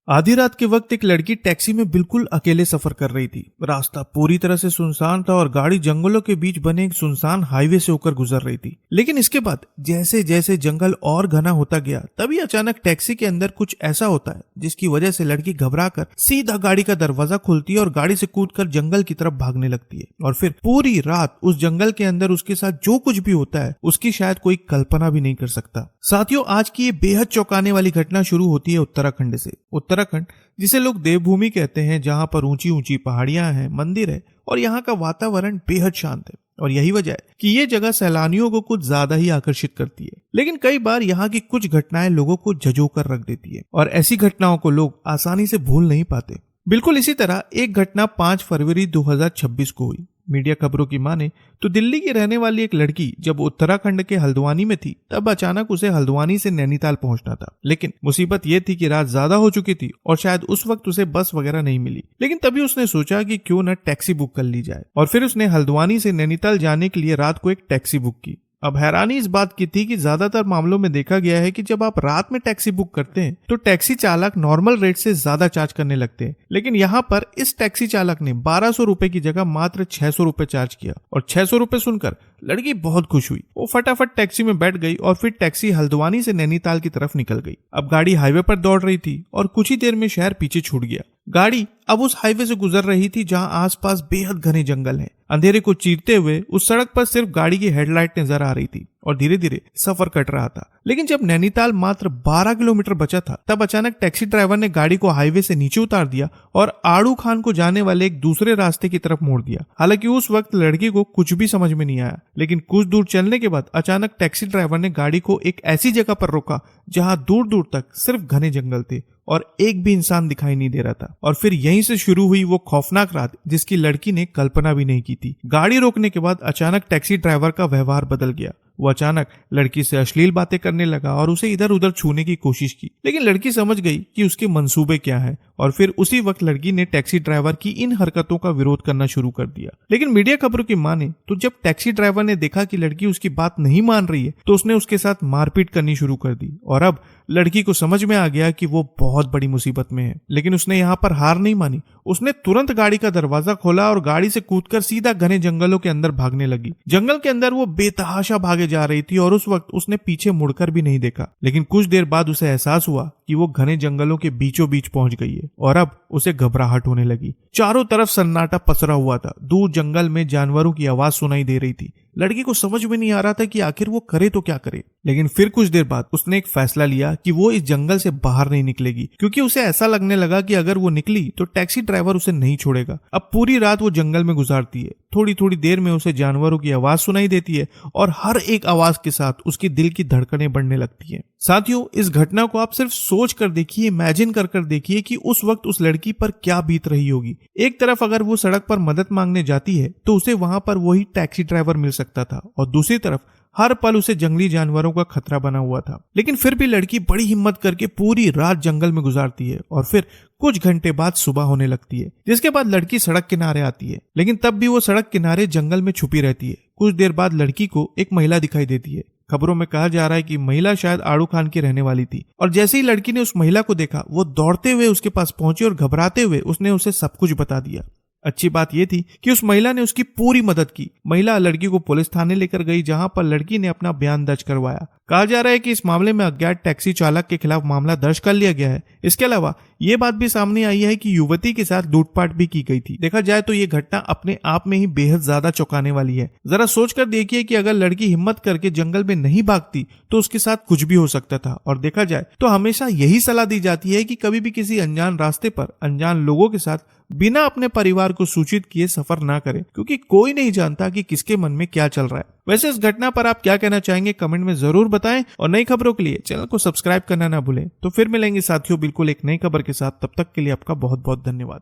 आधी रात के वक्त एक लड़की टैक्सी में बिल्कुल अकेले सफर कर रही थी। रास्ता पूरी तरह से सुनसान था और गाड़ी जंगलों के बीच बने एक सुनसान हाईवे से होकर गुजर रही थी। लेकिन इसके बाद जैसे जैसे जंगल और घना होता गया, तभी अचानक टैक्सी के अंदर कुछ ऐसा होता है जिसकी वजह से लड़की घबराकर सीधा गाड़ी का दरवाजा खोलती है और गाड़ी से कूदकर जंगल की तरफ भागने लगती है। और फिर पूरी रात उस जंगल के अंदर उसके साथ जो कुछ भी होता है उसकी शायद कोई कल्पना भी नहीं कर सकता। साथियों, आज की ये बेहद चौंकाने वाली घटना शुरू होती है उत्तराखंड से। उत्तराखंड, जिसे लोग देवभूमि कहते हैं, जहां पर ऊंची ऊंची पहाड़ियां हैं, मंदिर है और यहाँ का वातावरण बेहद शांत है। और यही वजह है कि ये जगह सैलानियों को कुछ ज्यादा ही आकर्षित करती है। लेकिन कई बार यहाँ की कुछ घटनाएं लोगों को झंझोकर रख देती है और ऐसी घटनाओं को लोग आसानी से भूल नहीं पाते। बिल्कुल इसी तरह एक घटना 5 फरवरी 2026 को हुई। मीडिया खबरों की माने तो दिल्ली की रहने वाली एक लड़की जब उत्तराखंड के हल्द्वानी में थी, तब अचानक उसे हल्द्वानी से नैनीताल पहुंचना था। लेकिन मुसीबत ये थी कि रात ज्यादा हो चुकी थी और शायद उस वक्त उसे बस वगैरह नहीं मिली। लेकिन तभी उसने सोचा कि क्यों न टैक्सी बुक कर ली जाए और फिर उसने हल्द्वानी से नैनीताल जाने के लिए रात को एक टैक्सी बुक की। अब हैरानी इस बात की थी कि ज्यादातर मामलों में देखा गया है कि जब आप रात में टैक्सी बुक करते हैं तो टैक्सी चालक नॉर्मल रेट से ज्यादा चार्ज करने लगते हैं। लेकिन यहाँ पर इस टैक्सी चालक ने 1200 रुपए की जगह मात्र 600 रुपए चार्ज किया और 600 रुपए सुनकर लड़की बहुत खुश हुई। वो फटाफट टैक्सी में बैठ गई और फिर टैक्सी हल्द्वानी से नैनीताल की तरफ निकल गई। अब गाड़ी हाईवे पर दौड़ रही थी और कुछ ही देर में शहर पीछे छूट गया। गाड़ी अब उस हाईवे से गुजर रही थी जहां आसपास बेहद घने जंगल हैं। अंधेरे को चीरते हुए उस सड़क पर सिर्फ गाड़ी की हेडलाइट नजर आ रही थी और धीरे धीरे सफर कट रहा था। लेकिन जब नैनीताल मात्र 12 किलोमीटर बचा था, तब अचानक टैक्सी ड्राइवर ने गाड़ी को हाईवे से नीचे उतार दिया और आड़ू खान को जाने वाले एक दूसरे रास्ते की तरफ मोड़ दिया। हालांकि उस वक्त लड़की को कुछ भी समझ में नहीं आया, लेकिन कुछ दूर चलने के बाद अचानक टैक्सी ड्राइवर ने गाड़ी को एक ऐसी जगह पर रोका जहां दूर दूर तक सिर्फ घने जंगल थे और एक भी इंसान दिखाई नहीं दे रहा था। और फिर यहीं से शुरू हुई वो खौफनाक रात जिसकी लड़की ने कल्पना भी नहीं की थी। गाड़ी रोकने के बाद अचानक टैक्सी ड्राइवर का व्यवहार बदल गया। वो अचानक लड़की से अश्लील बातें करने लगा और उसे इधर उधर छूने की कोशिश की। लेकिन लड़की समझ गई कि उसके मंसूबे क्या है और फिर उसी वक्त लड़की ने टैक्सी ड्राइवर की इन हरकतों का विरोध करना शुरू कर दिया। लेकिन मीडिया खबरों की माने तो जब टैक्सी ड्राइवर ने देखा कि लड़की उसकी बात नहीं मान रही है, तो उसने उसके साथ मारपीट करनी शुरू कर दी। और अब लड़की को समझ में आ गया कि वो बहुत बड़ी मुसीबत में है। लेकिन उसने यहाँ पर हार नहीं मानी। उसने तुरंत गाड़ी का दरवाजा खोला और गाड़ी से कूदकर सीधा घने जंगलों के अंदर भागने लगी। जंगल के अंदर वो बेतहाशा भागे जा रही थी और उस वक्त उसने पीछे मुड़कर भी नहीं देखा। लेकिन कुछ देर बाद उसे एहसास हुआ कि वो घने जंगलों के बीचों बीच पहुंच गई है और अब उसे घबराहट होने लगी। चारों तरफ सन्नाटा पसरा हुआ था। दूर जंगल में जानवरों की आवाज सुनाई दे रही थी। लड़की को समझ में नहीं आ रहा था कि आखिर वो करे तो क्या करे। लेकिन फिर कुछ देर बाद उसने एक फैसला लिया कि वो इस जंगल से बाहर नहीं निकलेगी, क्योंकि उसे ऐसा लगने लगा कि अगर वो निकली तो टैक्सी ड्राइवर उसे नहीं छोड़ेगा। अब पूरी रात वो जंगल में गुजारती है। थोड़ी थोड़ी देर में उसे जानवरों की आवाज सुनाई देती है और हर एक आवाज के साथ उसकी दिल की धड़कनें बढ़ने लगती है। साथियों, इस घटना को आप सिर्फ सोच कर देखिए, इमेजिन कर देखिए कि उस वक्त उस लड़की पर क्या बीत रही होगी। एक तरफ अगर वो सड़क पर मदद मांगने जाती है तो उसे वहां पर वही टैक्सी ड्राइवर मिल सकता था और दूसरी तरफ हर पल उसे जंगली जानवरों का खतरा बना हुआ था। लेकिन फिर भी लड़की बड़ी हिम्मत करके पूरी रात जंगल में गुजारती है और फिर कुछ घंटे बाद सुबह होने लगती है, जिसके बाद लड़की सड़क किनारे आती है। लेकिन तब भी वो सड़क किनारे जंगल में छुपी रहती है। कुछ देर बाद लड़की को एक महिला दिखाई देती है। खबरों में कहा जा रहा है कि महिला शायद आड़ू खान की रहने वाली थी और जैसे ही लड़की ने उस महिला को देखा, वो दौड़ते हुए उसके पास पहुंची और घबराते हुए उसने उसे सब कुछ बता दिया। अच्छी बात यह थी कि उस महिला ने उसकी पूरी मदद की। महिला लड़की को पुलिस थाने लेकर गई, जहां पर लड़की ने अपना बयान दर्ज करवाया। कहा जा रहा है कि इस मामले में अज्ञात टैक्सी चालक के खिलाफ मामला दर्ज कर लिया गया है। इसके अलावा ये बात भी सामने आई है कि युवती के साथ लूटपाट भी की गई थी। देखा जाए तो ये घटना अपने आप में ही बेहद ज्यादा चौंकाने वाली है। जरा सोचकर देखिए कि अगर लड़की हिम्मत करके जंगल में नहीं भागती तो उसके साथ कुछ भी हो सकता था। और देखा जाए तो हमेशा यही सलाह दी जाती है कि कभी भी किसी अनजान रास्ते पर अनजान लोगों के साथ बिना अपने परिवार को सूचित किए सफर ना करें, क्योंकि कोई नहीं जानता कि किसके मन में क्या चल रहा है। वैसे इस घटना पर आप क्या कहना चाहेंगे, कमेंट में जरूर बताएं और नई खबरों के लिए चैनल को सब्सक्राइब करना ना भूलें। तो फिर मिलेंगे साथियों बिल्कुल एक नई खबर के साथ। तब तक के लिए आपका बहुत बहुत धन्यवाद।